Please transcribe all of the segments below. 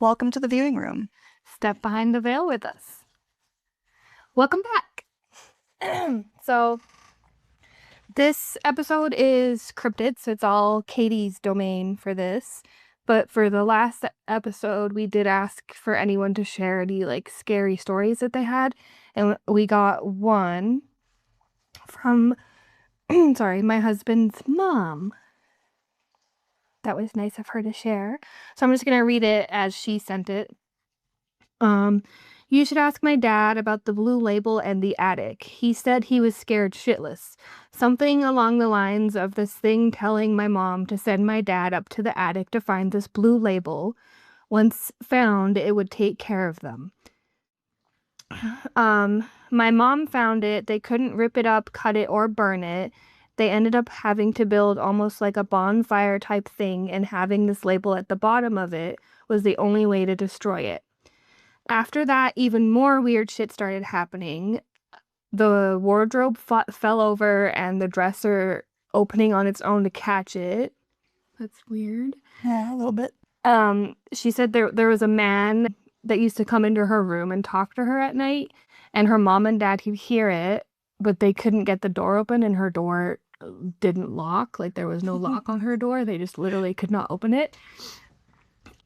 Welcome to the viewing room. Step behind the veil with us. Welcome back. So this episode is cryptid, so it's all Katie's domain for this. But for the last episode, we did ask for anyone to share any scary stories that they had, and we got one from my husband's mom. That was nice of her to share. So I'm just gonna read it as she sent it. You should ask my dad about the blue label and the attic. He said he was scared shitless. Something along the lines of this thing telling my mom to send my dad up to the attic to find this blue label. Once found, it would take care of them. My mom found it. They couldn't rip it up, cut it, or burn it. They ended up having to build almost like a bonfire type thing, and having this label at the bottom of it was the only way to destroy it. After that, even more weird shit started happening. The wardrobe fell over and the dresser opening on its own to catch it. That's weird. Yeah, a little bit. She said there was a man that used to come into her room and talk to her at night, and her mom and dad could hear it, but they couldn't get the door open, and her door didn't lock. There was no lock on her door. They just literally could not open it.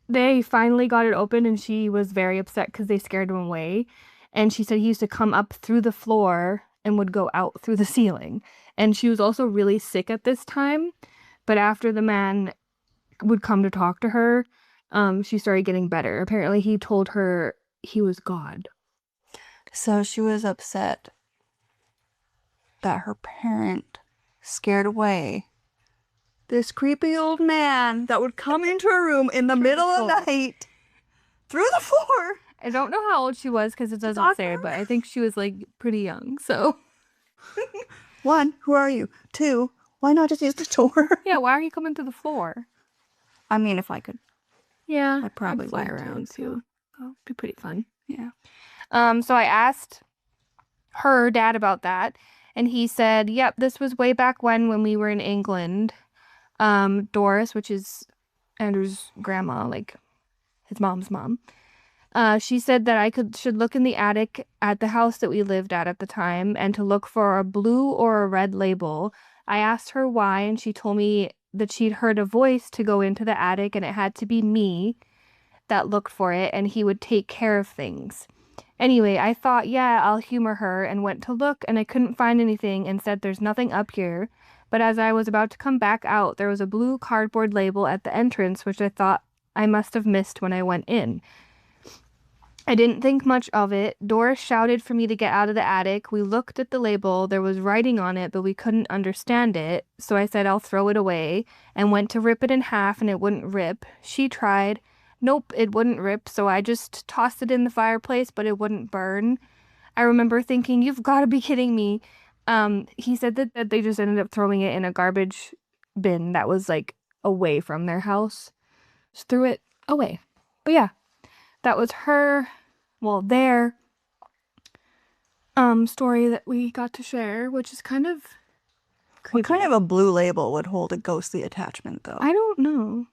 They finally got it open, and she was very upset because they scared him away. And she said he used to come up through the floor and would go out through the ceiling. And she was also really sick at this time. But after the man would come to talk to her, she started getting better. Apparently, he told her he was God. So she was upset that her parent scared away this creepy old man that would come into her room in the middle of the night through the floor. I don't know how old she was because it doesn't say, but I think she was pretty young. So, 1, who are you? 2, why not just use the door? Yeah, why are you coming to the floor? I mean, if I could. Yeah, I'd probably fly would around too. Oh, it'd be pretty fun. Yeah. So I asked her dad about that, and he said, "Yep, this was way back when we were in England." Doris, which is Andrew's grandma, his mom's mom. She said that I should look in the attic at the house that we lived at the time, and to look for a blue or a red label. I asked her why, and she told me that she'd heard a voice to go into the attic, and it had to be me that looked for it, and he would take care of things. Anyway, I thought, yeah, I'll humor her, and went to look, and I couldn't find anything, and said there's nothing up here. But as I was about to come back out, there was a blue cardboard label at the entrance, which I thought I must have missed when I went in. I didn't think much of it. Doris shouted for me to get out of the attic. We looked at the label. There was writing on it, but we couldn't understand it. So I said I'll throw it away, and went to rip it in half, and it wouldn't rip. She tried. Nope, it wouldn't rip, so I just tossed it in the fireplace, but it wouldn't burn. I remember thinking, you've got to be kidding me. He said that they just ended up throwing it in a garbage bin that was away from their house. Just threw it away. But yeah, that was their story that we got to share, which is kind of creepy. What kind of a blue label would hold a ghostly attachment, though? I don't know.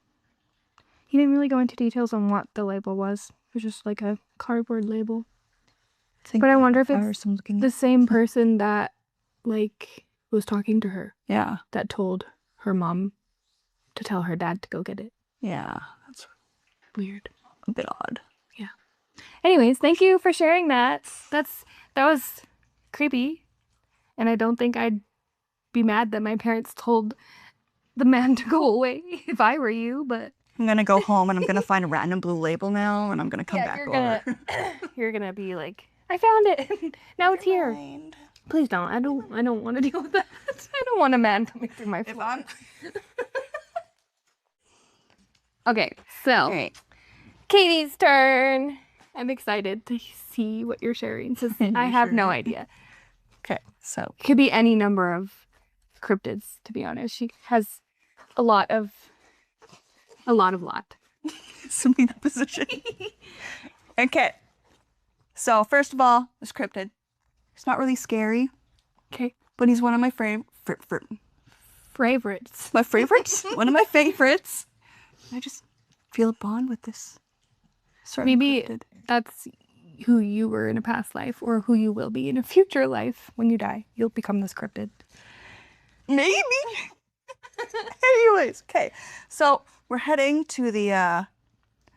He didn't really go into details on what the label was. It was just a cardboard label. But I wonder if it's the same person that was talking to her. Yeah. That told her mom to tell her dad to go get it. Yeah. That's weird. A bit odd. Yeah. Anyways, thank you for sharing that. That was creepy. And I don't think I'd be mad that my parents told the man to go away if I were you, but I'm gonna go home and I'm gonna find a random blue label now, and I'm gonna come back over. You're gonna be like, I found it. Now it's here. Mind. Please don't. I don't want to deal with that. I don't want a man coming through my floor. Okay, so right. Katie's turn. I'm excited to see what you're sharing. I have no idea. Okay, so it could be any number of cryptids, to be honest. She has a lot. Assuming that position. Okay. So, first of all, this cryptid. He's not really scary. Okay. But he's one of my favorites. One of my favorites. I just feel a bond with this Certain Maybe cryptid. that's who you were in a past life or who you will be in a future life when you die. You'll become this cryptid. Maybe. Anyways, okay. So we're heading to the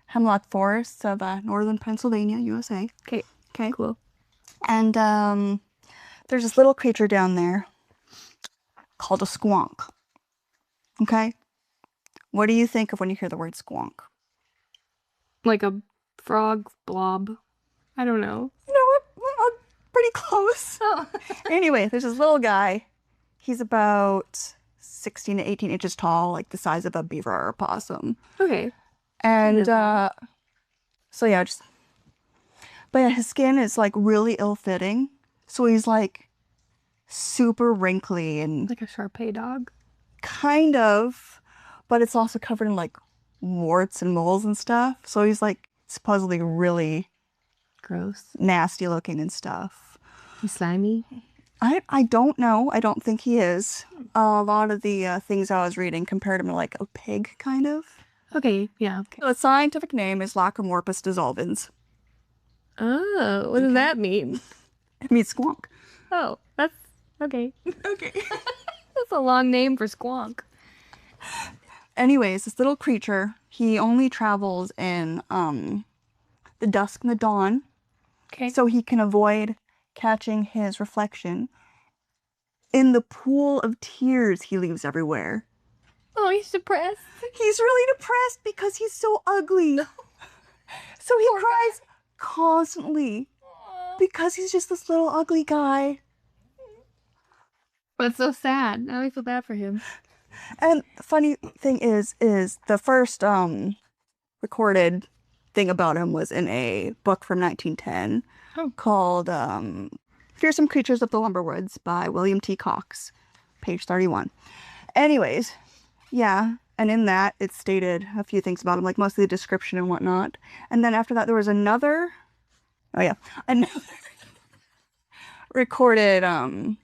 hemlock forests of northern Pennsylvania, USA. Okay, Okay. cool. And there's this little creature down there called a squonk. Okay. What do you think of when you hear the word squonk? Like a frog blob. I don't know. You know what? Well, pretty close. Oh. Anyway, there's this little guy. He's about 16 to 18 inches tall, like the size of a beaver or a possum. Okay. And Visible. so yeah, just but yeah, his skin is like really ill-fitting. So he's like super wrinkly and Like a Shar-Pei dog. kind of, but it's also covered in like warts and moles and stuff. So he's like supposedly really Gross. nasty looking and stuff. He's slimy. I don't know. I don't think he is. A lot of the things I was reading compared him to like a pig, kind of. Okay, yeah. So its scientific name is Lacromorphus dissolvens. Oh, what does that mean? It means squonk. Oh, that's okay. Okay. That's a long name for squonk. Anyways, this little creature, he only travels in the dusk and the dawn, Okay. so he can avoid catching his reflection in the pool of tears he leaves everywhere. Oh, he's depressed. He's really depressed because he's so ugly. So he cries constantly because he's just this little ugly guy. That's so sad. Now I feel bad for him. And the funny thing is the first recorded thing about him was in a book from 1910 called Fearsome Creatures of the Lumberwoods by William T. Cox, page 31. Anyways, yeah, and in that it stated a few things about him, like mostly the description and whatnot. And then after that there was another recorded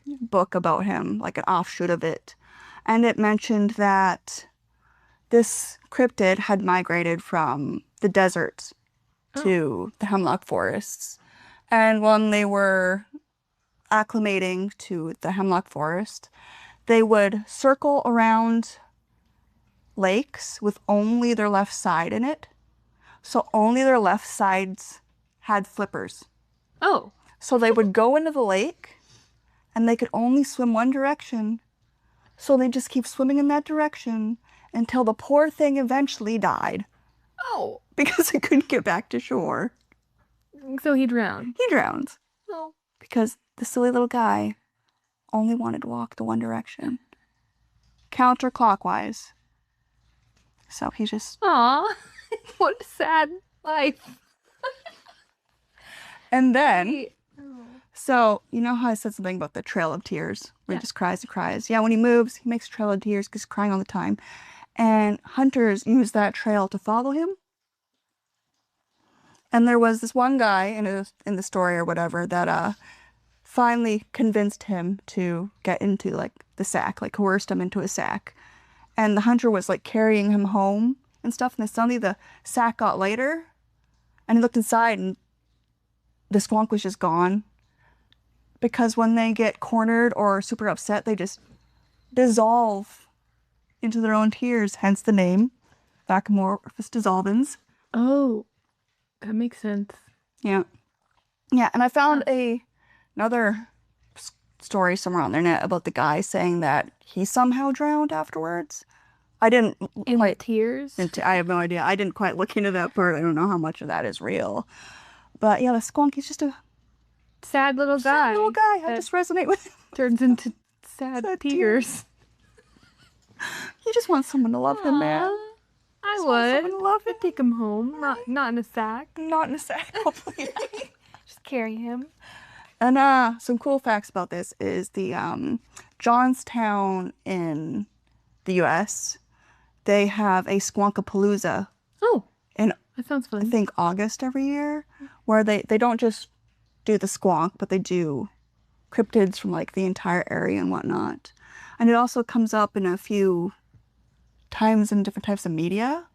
book about him, like an offshoot of it. And it mentioned that this cryptid had migrated from the deserts to the hemlock forests. And when they were acclimating to the hemlock forest, they would circle around lakes with only their left side in it. So only their left sides had flippers. Oh. So they would go into the lake and they could only swim one direction. So they just keep swimming in that direction until the poor thing eventually died Oh. because it couldn't get back to shore. So he drowned. He drowned Oh. because the silly little guy only wanted to walk the one direction, counterclockwise. So he just... Aw. What a sad life. And then, so you know how I said something about the trail of tears, where he just cries and cries? Yeah, when he moves, he makes a trail of tears because he's crying all the time. And hunters use that trail to follow him. And there was this one guy in the story or whatever that finally convinced him to get into like the sack, like coerced him into a sack. And the hunter was like carrying him home and stuff. And then suddenly the sack got lighter, and he looked inside, and the squonk was just gone. Because when they get cornered or super upset, they just dissolve into their own tears. Hence the name, Lacromorphus dissolvens. Oh, that makes sense. Yeah. Yeah, and I found another story somewhere on the internet about the guy saying that he somehow drowned afterwards. I didn't In quite... tears? I have no idea. I didn't quite look into that part. I don't know how much of that is real. But yeah, the squonk is just a Sad little guy. sad little guy. I that just resonate with him. turns into sad Sad tears. He just wants someone to love him, man. Aw, I Just want would. someone to love him. I'd take him home. Not in a sack. Not in a sack, hopefully. Just carry him. And some cool facts about this is the Johnstown in the U.S., they have a Squonkapalooza Oh, in, that sounds I fun. think, August every year, where they don't just do the squonk, but they do cryptids from like the entire area and whatnot. And it also comes up in a few times in different types of media.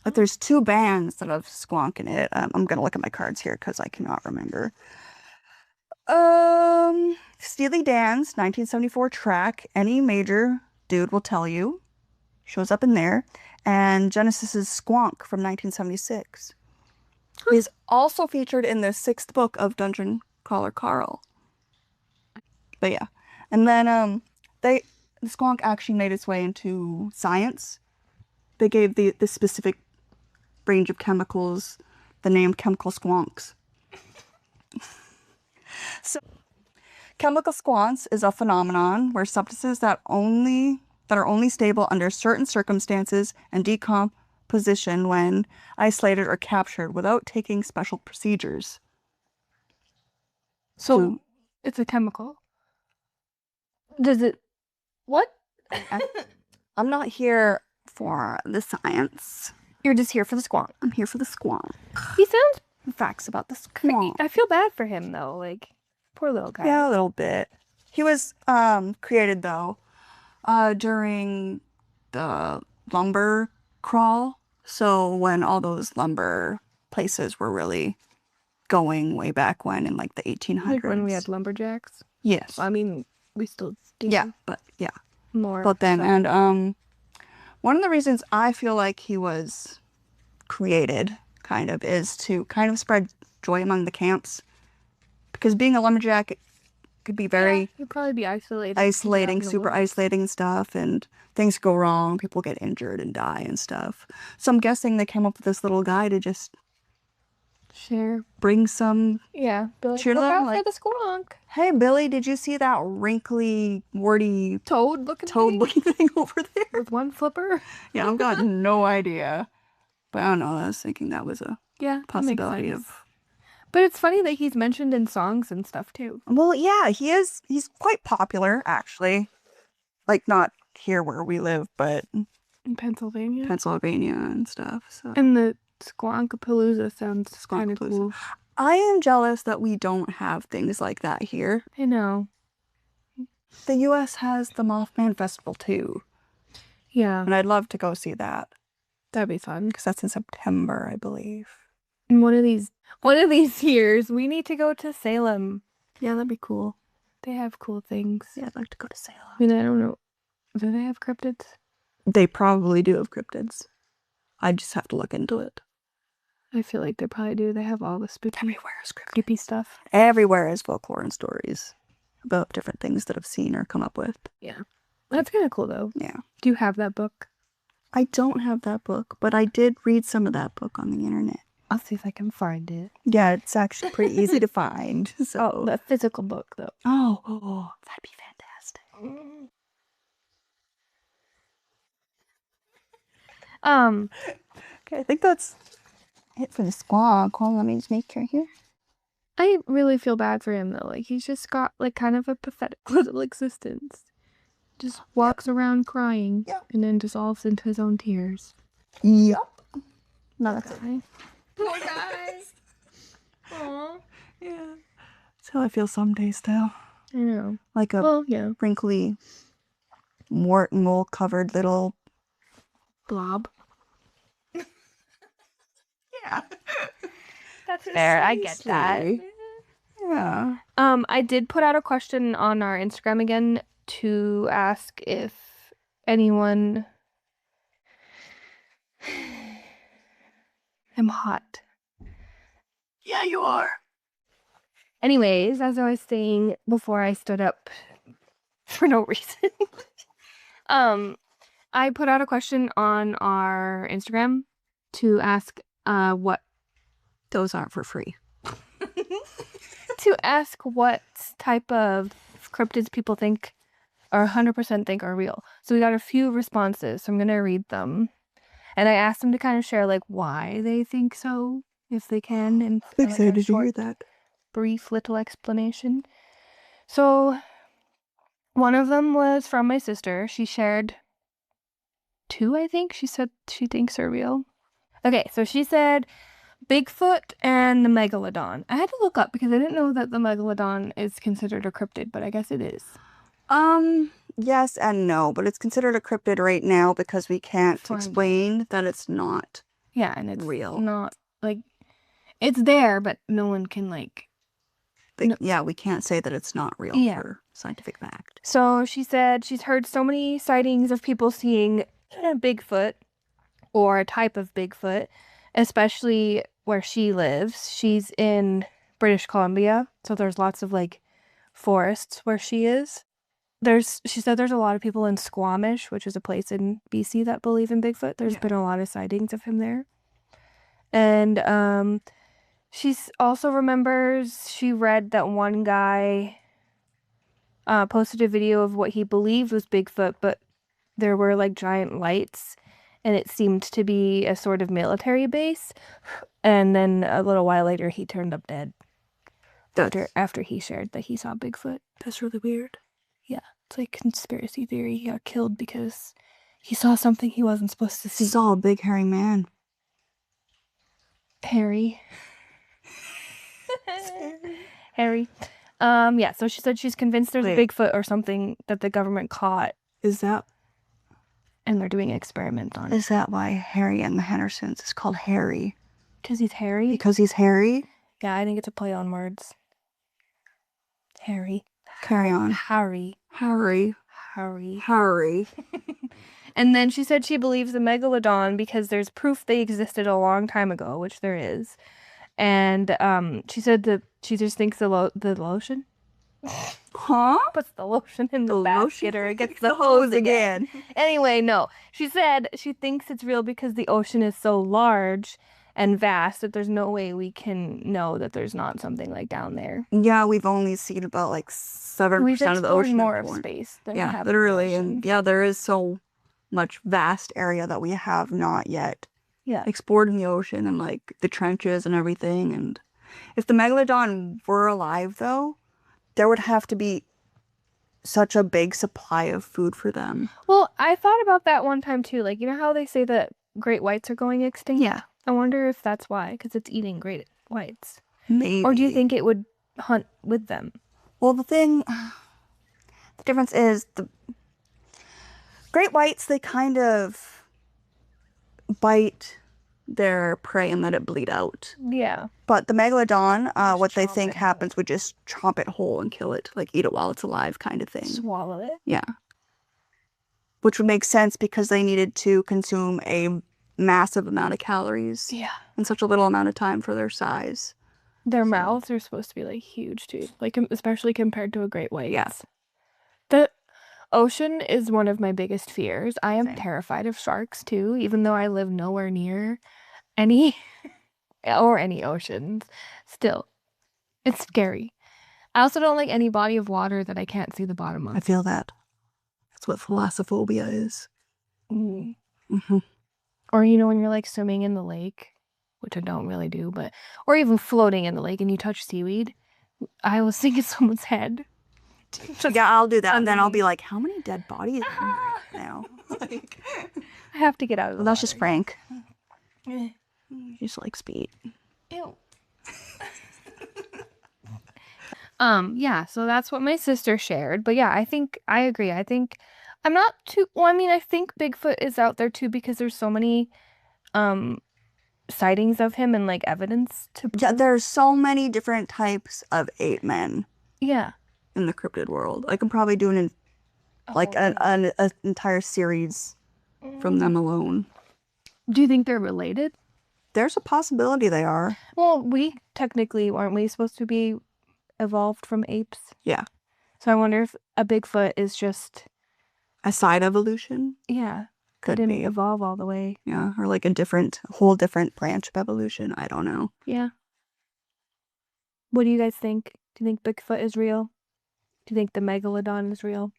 Like there's 2 bands that have squonk in it. I'm gonna look at my cards here because I cannot remember. Steely Dan's 1974 track, Any Major Dude Will Tell You, shows up in there, and Genesis's Squonk from 1976. He's also featured in the 6th book of Dungeon Caller Carl. But yeah, and then the squonk actually made its way into science. They gave the specific range of chemicals the name chemical squonks. So, chemical squonks is a phenomenon where substances that are only stable under certain circumstances and decomposition when isolated or captured without taking special procedures. So it's a chemical. Does it? What? I'm not here for the science. You're just here for the squonk. I'm here for the squonk. He sounds. Facts about the squonk. I feel bad for him though. Like, poor little guy. Yeah, a little bit. He was created though during the lumber crawl. So when all those lumber places were really going way back when in like the 1800s. Like when we had lumberjacks. Yes. I mean, we still do. Yeah, but yeah. More. But then, stuff. and one of the reasons I feel like he was created kind of is to kind of spread joy among the camps, because being a lumberjack could be very you'd probably be isolating, super isolating and stuff, and things go wrong, people get injured and die and stuff. So I'm guessing they came up with this little guy to just bring some cheer look out like, for the squonk. Hey Billy, did you see that wrinkly, warty toad looking thing over there with one flipper? Yeah, I've got no idea, but I don't know. I was thinking that was a possibility of. But it's funny that he's mentioned in songs and stuff too. Well, yeah, he is. He's quite popular, actually. Like not here where we live, but in Pennsylvania and stuff. So. And the Squonkapalooza sounds kind of cool. I am jealous that we don't have things like that here. I know. The U.S. has the Mothman Festival too. Yeah. And I'd love to go see that. That'd be fun. Because that's in September, I believe. And one of these years, we need to go to Salem. Yeah, that'd be cool. They have cool things. Yeah, I'd like to go to Salem. I mean, I don't know. Do they have cryptids? They probably do have cryptids. I just have to look into it. I feel like they probably do. They have all the spooky, everywhere is creepy stuff. Everywhere is folklore and stories about different things that I've seen or come up with. Yeah. That's kind of cool, though. Yeah. Do you have that book? I don't have that book, but I did read some of that book on the internet. I'll see if I can find it. Yeah, it's actually pretty easy to find. So the physical book, though. Oh, that'd be fantastic. Okay, I think that's it for the squawk. Hold on, let me just make sure here. I really feel bad for him though. Like he's just got like kind of a pathetic little existence. Just walks around crying and then dissolves into his own tears. Yep. No, that's it. Poor guys. Aww. Yeah. That's how I feel some days still. I know. Like a wrinkly, wart and mole covered little blob. Yeah. That's fair. I get that. Yeah. I did put out a question on our Instagram again to ask if anyone. I'm hot. Yeah, you are. Anyways, as I was saying before I stood up for no reason, I put out a question on our Instagram to ask what. Those aren't for free. To ask what type of cryptids people think or 100% think are real. So we got a few responses, so I'm going to read them. And I asked them to kind of share like why they think so, if they can. And I'm excited to hear that. Brief little explanation. So one of them was from my sister. She shared 2, I think. She said she thinks are real. Okay, so she said Bigfoot and the megalodon. I had to look up because I didn't know that the megalodon is considered a cryptid, but I guess it is. Yes and no, but it's considered a cryptid right now because we can't explain that it's not Yeah, and it's real. not, like, it's there, but no one can, like... Yeah, we can't say that it's not real for scientific fact. So she said she's heard so many sightings of people seeing Bigfoot or a type of Bigfoot, especially where she lives. She's in British Columbia, so there's lots of, like, forests where she is. She said there's a lot of people in Squamish, which is a place in BC that believe in Bigfoot. There's been a lot of sightings of him there. And she also remembers she read that one guy posted a video of what he believed was Bigfoot, but there were, like, giant lights, and it seemed to be a sort of military base. And then a little while later, he turned up dead. After he shared that he saw Bigfoot. That's really weird. Yeah, it's like conspiracy theory. He got killed because he saw something he wasn't supposed to see. Saw a big hairy man. Harry. Harry. Yeah, so she said she's convinced there's a Bigfoot or something that the government caught. Is that? And they're doing experiments on it. Is that why Harry and the Hendersons is called Harry? Because he's hairy? Because he's hairy? Yeah, I think it's a play on words. Harry. Carry on. Harry. Harry. Harry. Harry. And then she said she believes the megalodon because there's proof they existed a long time ago, which there is. And she said that she just thinks the lotion. Huh? Puts the lotion in the basket or it gets the hose again. Anyway, no. She said she thinks it's real because the ocean is so large and vast that there's no way we can know that there's not something, like, down there. Yeah, we've only seen about, like, 7% of the ocean. More of space than we have. Literally. And yeah, there is so much vast area that we have not yet explored in the ocean, and, like, the trenches and everything. And if the megalodon were alive, though, there would have to be such a big supply of food for them. Well, I thought about that one time too. Like, you know how they say that great whites are going extinct? Yeah. I wonder if that's why, because it's eating great whites. Maybe. Or do you think it would hunt with them? Well, the difference is the great whites, they kind of bite their prey and let it bleed out. Yeah. But the megalodon, what they think happens would just chomp it whole and kill it, like eat it while it's alive kind of thing. Swallow it? Yeah. Which would make sense because they needed to consume a massive amount of calories in such a little amount of time for their size. Their mouths are supposed to be, like, huge too, like, especially compared to a great white. Yes. The ocean is one of my biggest fears. I am terrified of sharks too, even though I live nowhere near any oceans. Still, it's scary. I also don't like any body of water that I can't see the bottom of. I feel that. That's what thalassophobia is. Mm-hmm. Or, you know, when you're, like, swimming in the lake, which I don't really do, but, or even floating in the lake and you touch seaweed, I was thinking someone's head. Yeah, I'll do that. And then I'll be like, how many dead bodies are in right now? Like, I have to get out of the that's water. just Frank. He just likes speed. Ew. Yeah, so that's what my sister shared. But yeah, I agree. I think I'm not too, well, I mean, I think Bigfoot is out there too because there's so many sightings of him and, like, evidence to prove. Yeah, there's so many different types of ape men. Yeah. In the cryptid world. I can probably do an entire series from them alone. Do you think they're related? There's a possibility they are. Well, we technically, aren't we supposed to be evolved from apes? Yeah. So I wonder if a Bigfoot is just a side evolution? Yeah. Could didn't be. evolve all the way. Yeah, or like a whole different branch of evolution. I don't know. Yeah. What do you guys think? Do you think Bigfoot is real? Do you think the megalodon is real?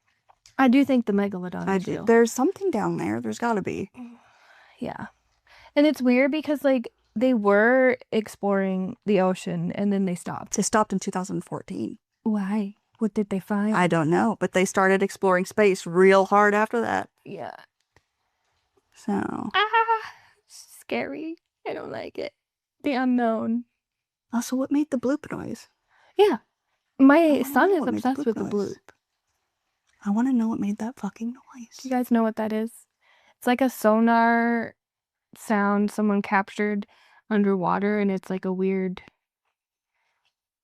I do think the megalodon is real. There's something down there. There's got to be. Yeah. And it's weird because, like, they were exploring the ocean and then they stopped. They stopped in 2014. Why? What did they find? I don't know, but they started exploring space real hard after that. Yeah. So. Scary. I don't like it. The unknown. Also, what made the bloop noise? Yeah. My son is obsessed with the bloop. I want to know what made that fucking noise. Do you guys know what that is? It's like a sonar sound someone captured underwater, and it's like a weird.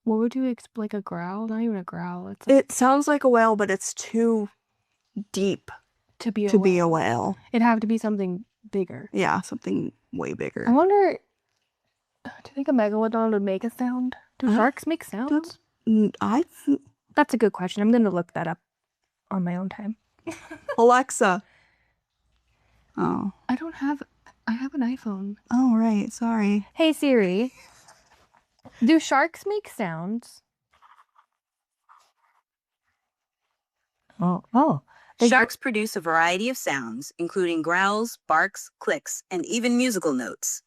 What would you like a growl? Not even a growl. It's like It sounds like a whale, but it's too deep to be a to whale. be a whale. It'd have to be something bigger. Yeah, something way I bigger. wonder. Do you think a megalodon would make a sound? Do sharks make sounds? That's a good question. I'm gonna look that up on my own time. Alexa. Oh. I have an iPhone. Oh, right. Sorry. Hey Siri. Do sharks make sounds? Oh. Sharks produce a variety of sounds, including growls, barks, clicks, and even musical notes.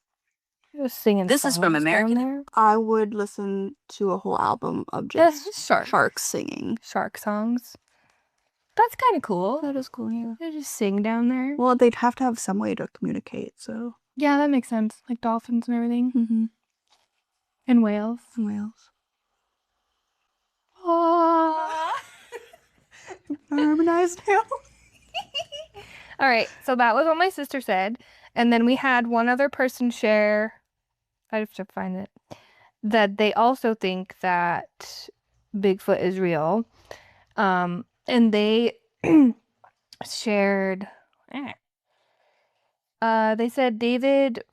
Just singing. This is from songs American- down there. I would listen to a whole album of just sharks singing. Shark songs. That's kind of cool. That is cool, yeah. They just sing down there. Well, they'd have to have some way to communicate, so. Yeah, that makes sense. Like dolphins and everything. Mm-hmm. And whales. Whales. Oh. Harmonized now. All right, so that was what my sister said. And then we had one other person share, I have to find it, that they also think that Bigfoot is real. And they shared, they said David,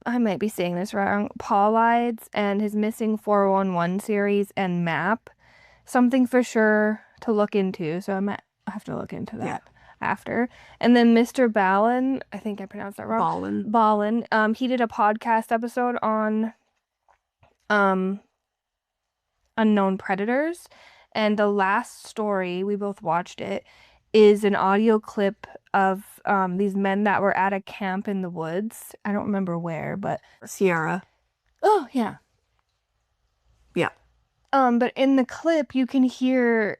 I might be saying this wrong, Paulides and his missing 411 series and map. Something for sure to look into. So I might have to look into that after. And then Mr. Ballin, I think I pronounced that wrong. Ballin. He did a podcast episode on unknown predators. And the last story, we both watched it, is an audio clip of these men that were at a camp in the woods. I don't remember where, but Sierra. oh yeah. Yeah. But in the clip you can hear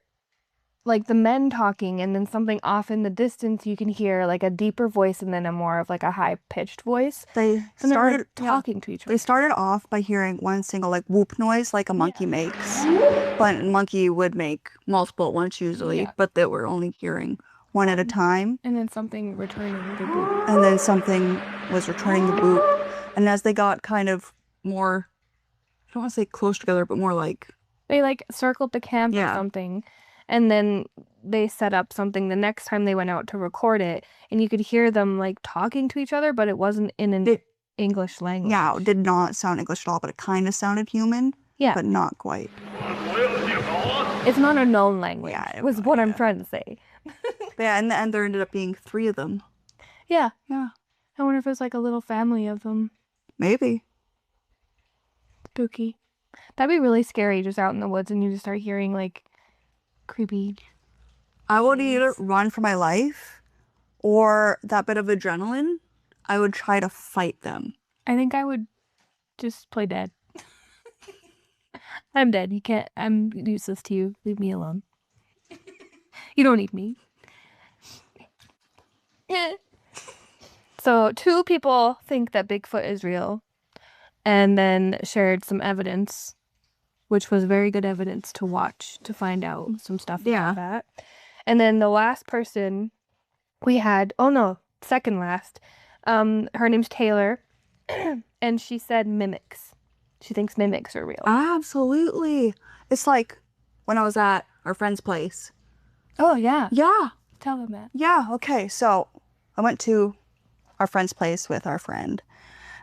like the men talking, and then something off in the distance you can hear like a deeper voice and then a more of like a high-pitched voice. They And they're, started like, talking to each other. They started off by hearing one single like whoop noise like a monkey makes. But a monkey would make multiple at once usually, but they were only hearing one at a time. And then something returning the boot. And then something was returning the boot. And as they got kind of more, I don't want to say close together, but more like... They like circled the camp or something. And then they set up something the next time they went out to record it. And you could hear them like talking to each other, but it wasn't in an English language. Yeah, it did not sound English at all, but it kind of sounded human. Yeah. But not quite. It's not a known language, was what I'm trying to say. Yeah, in the end there ended up being 3 of them. Yeah. Yeah. I wonder if it was like a little family of them. Maybe. Spooky. That'd be really scary, just out in the woods and you just start hearing like creepy. I would either run for my life or that bit of adrenaline, I would try to fight them. I think I would just play dead. I'm dead. You can't, I'm useless to you. Leave me alone. You don't need me. So 2 people think that Bigfoot is real and then shared some evidence, which was very good evidence to watch to find out some stuff about that. And then the last person we had, second last, her name's Taylor, and she said mimics. She thinks mimics are real. Absolutely. It's like when I was at our friend's place. Oh, yeah. Yeah. Tell them that. Yeah, okay. So I went to our friend's place with our friend.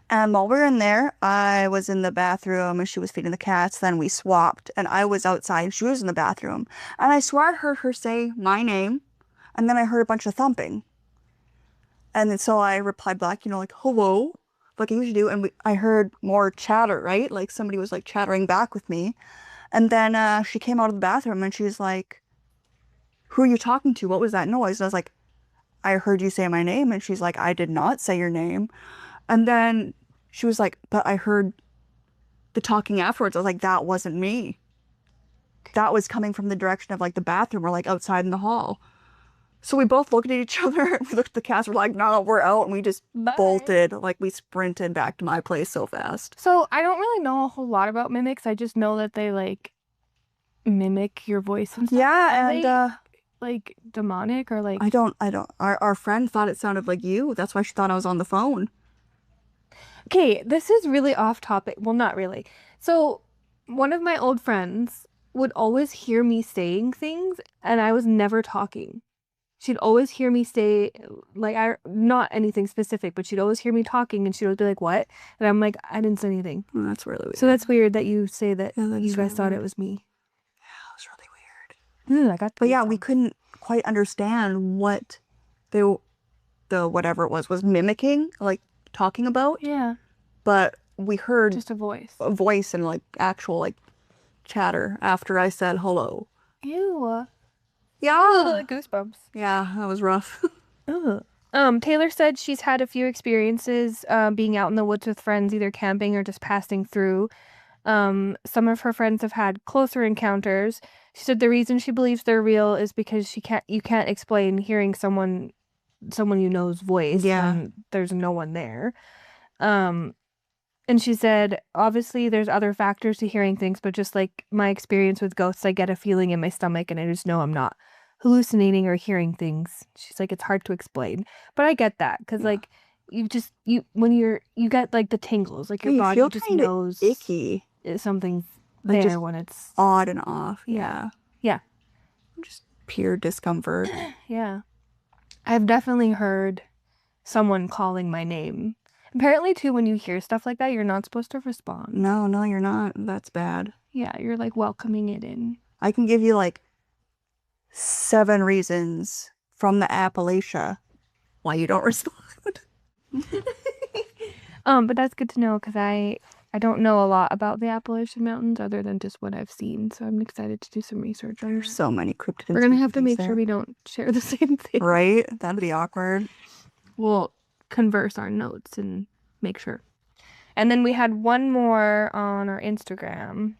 And while we were in there, I was in the bathroom and she was feeding the cats. Then we swapped and I was outside and she was in the bathroom. And I swear I heard her say my name. And then I heard a bunch of thumping. And then so I replied back, like, hello, like I usually do. And I heard more chatter, right? Like somebody was like chattering back with me. And then she came out of the bathroom and she's like, who are you talking to? What was that noise? And I was like, I heard you say my name. And she's like, I did not say your name. And then she was like, but I heard the talking afterwards. I was like, that wasn't me. That was coming from the direction of like the bathroom or like outside in the hall. So we both looked at each other. We looked at the cats. We're like, no, we're out. And we just bolted. Like we sprinted back to my place so fast. So I don't really know a whole lot about mimics. I just know that they like mimic your voice and stuff. Yeah. And they, like demonic or like... I don't. Our friend thought it sounded like you. That's why she thought I was on the phone. Okay, this is really off topic. Well, not really. So, one of my old friends would always hear me saying things, and I was never talking. She'd always hear me say, like, not anything specific, but she'd always hear me talking, and she'd always be like, "What?" And I'm like, "I didn't say anything." Oh, that's really weird. So that's weird that you say that Yeah, that you is guys really thought weird. it was me. That was really weird. I got. But yeah, we couldn't quite understand what the whatever it was mimicking, like talking about. Yeah, But we heard just a voice. a voice and like actual like chatter after I said hello. Ew. Yeah. Goosebumps. Yeah, that was rough. Ugh. Taylor said she's had a few experiences being out in the woods with friends, either camping or just passing through. Some of her friends have had closer encounters. She said the reason she believes they're real is because you can't explain hearing someone you know's voice Yeah. when there's no one there. And she said, obviously there's other factors to hearing things, but just like my experience with ghosts, I get a feeling in my stomach and I just know I'm not hallucinating or hearing things. She's like, it's hard to explain. But I get that because Yeah. like when you get like the tingles, like your Yeah, you body feel just kinda knows icky. something's Like, there just when it's odd and off. Yeah. Yeah. Yeah. Just pure discomfort. Yeah. I've definitely heard someone calling my name. Apparently, too, when you hear stuff like that, you're not supposed to respond. No, you're not. That's bad. Yeah, you're like welcoming it in. I can give you like 7 reasons from the Appalachia why you don't respond. But that's good to know because I don't know a lot about the Appalachian Mountains other than just what I've seen. So I'm excited to do some research on There's it. so many cryptids. We're gonna have to make sure we don't share the same thing. Right? That'd be awkward. We'll converse our notes and make sure. And then we had one more on our Instagram.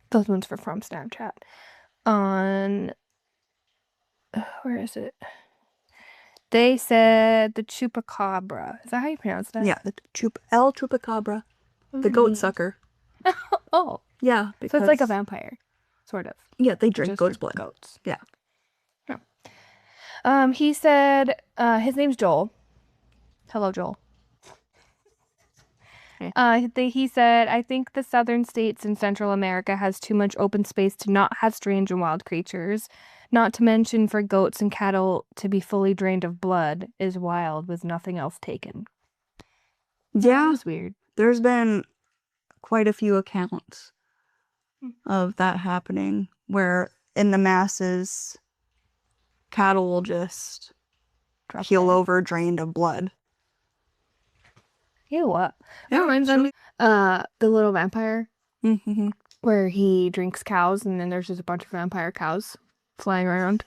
Those ones were from Snapchat. On where is it? They said the chupacabra. Is that how you pronounce that? Yeah, the El Chupacabra, the goat sucker. Oh, Yeah, so because it's like a vampire, sort of. yeah, they drink Just goat's for blood. Goats. Yeah. He said his name's Joel. Hello, Joel. He said, I think the southern states in Central America has too much open space to not have strange and wild creatures. Not to mention for goats and cattle to be fully drained of blood is wild with nothing else taken. Yeah, It's weird. there's been quite a few accounts of that happening where in the masses, cattle will just keel over drained of blood. You know what? Yeah, That reminds me the little vampire Mm-hmm. where he drinks cows and then there's just a bunch of vampire cows flying around.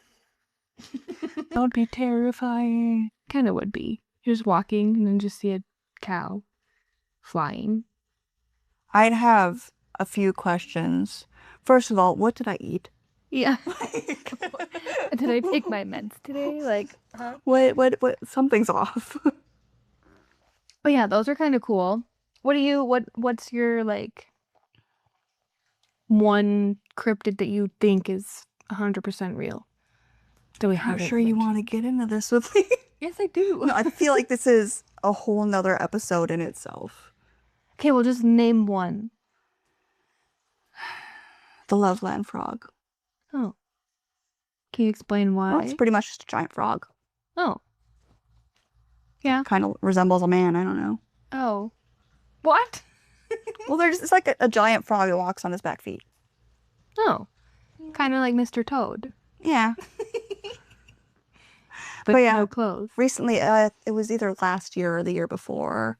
That would be terrifying. Kind of would be. You're just walking and then just see a cow flying. I'd have a few questions. First of all, what did I eat? Yeah. Did I take my meds today? Like, What? Something's off. but yeah, those are kind of cool. What's your like one cryptid that you think is 100% real? Do we I'm have not sure you want to get into this with me. Yes, I do. No, I feel like this is a whole nother episode in itself. Okay, well, just name one. The Loveland frog. Oh. Can you explain why? Well, it's pretty much just a giant frog. Oh. Yeah. Kind of resembles a man. I don't know. Oh. What? Well, it's like a giant frog that walks on his back feet. Oh. Kind of like Mr. Toad. Yeah. But yeah, no clothes. recently, it was either last year or the year before,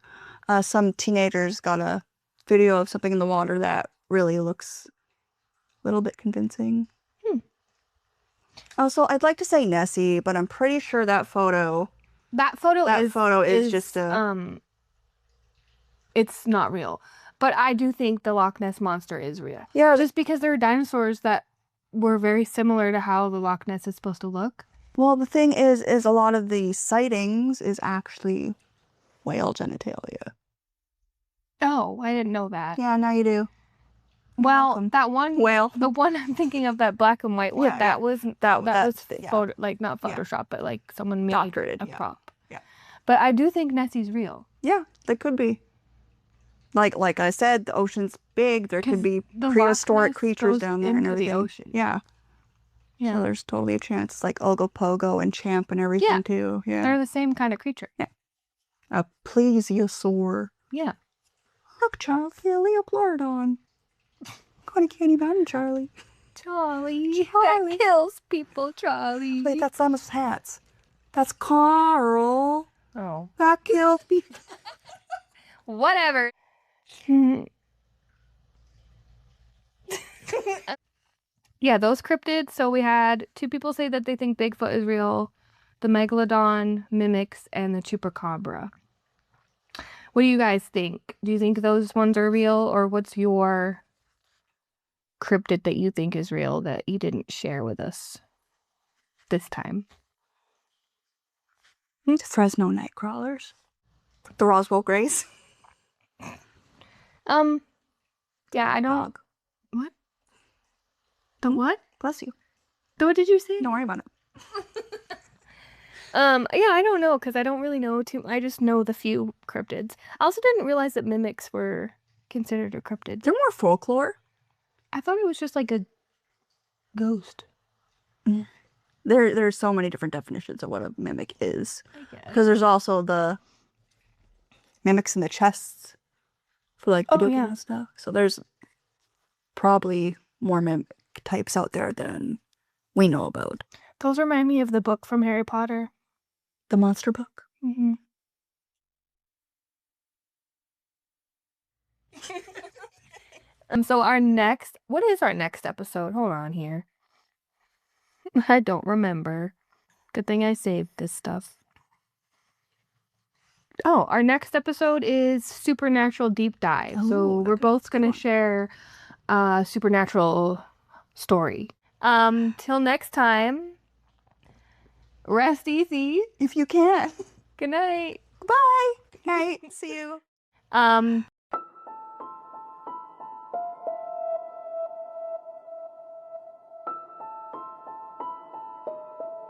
some teenagers got a video of something in the water that really looks a little bit convincing. Also, I'd like to say Nessie, but I'm pretty sure that photo is just a... it's not real. But I do think the Loch Ness Monster is real. Yeah, Just because there are dinosaurs that were very similar to how the Loch Ness is supposed to look. well, the thing is a lot of the sightings is actually whale genitalia. Oh, I didn't know that. Yeah, now you do. Well, welcome. that one Whale. the one I'm thinking of, that black and white one, Yeah, that was that's yeah. photo, like not Yeah. Photoshop, but like someone made Doctored, a yeah. prop. Yeah. But I do think Nessie's real. Yeah, they could be. Like I said, the ocean's big. There could 'Cause be the Loch prehistoric Ness creatures goes down there and into the everything. ocean. Yeah. Yeah. So there's totally a chance, like Ogopogo and Champ and everything Yeah. too. Yeah. They're the same kind of creature. A plesiosaur. Yeah. Look, Charlie, Leopleurodon. Go to Candy Mountain, Charlie. Charlie. Charlie. That kills people, Charlie. Wait, that's Emma's hats. That's Carl. Oh. That kills people. Whatever. Yeah, those cryptids. So we had 2 people say that they think Bigfoot is real, the Megalodon, Mimics, and the Chupacabra. What do you guys think? Do you think those ones are real, or what's your cryptid that you think is real that you didn't share with us this time? The Fresno Nightcrawlers. The Roswell Grays. Yeah, I don't. Dog. What? The what? Bless you. What did you say? Don't worry about it. Yeah, I don't know because I don't really know too. I just know the few cryptids. I also didn't realize that mimics were considered a cryptid. They're more folklore. I thought it was just like a ghost. There's so many different definitions of what a mimic is. I guess. Because there's also the mimics in the chests for like the yeah. and stuff. So there's probably more mimic types out there than we know about. Those remind me of the book from Harry Potter. The monster book. Mm-hmm. So what is our next episode? Hold on here. I don't remember. Good thing I saved this stuff. Oh, our next episode is Supernatural Deep Dive. So we're both going to share a supernatural story. Till next time, rest easy. If you can. Good night. Bye. Night. See you.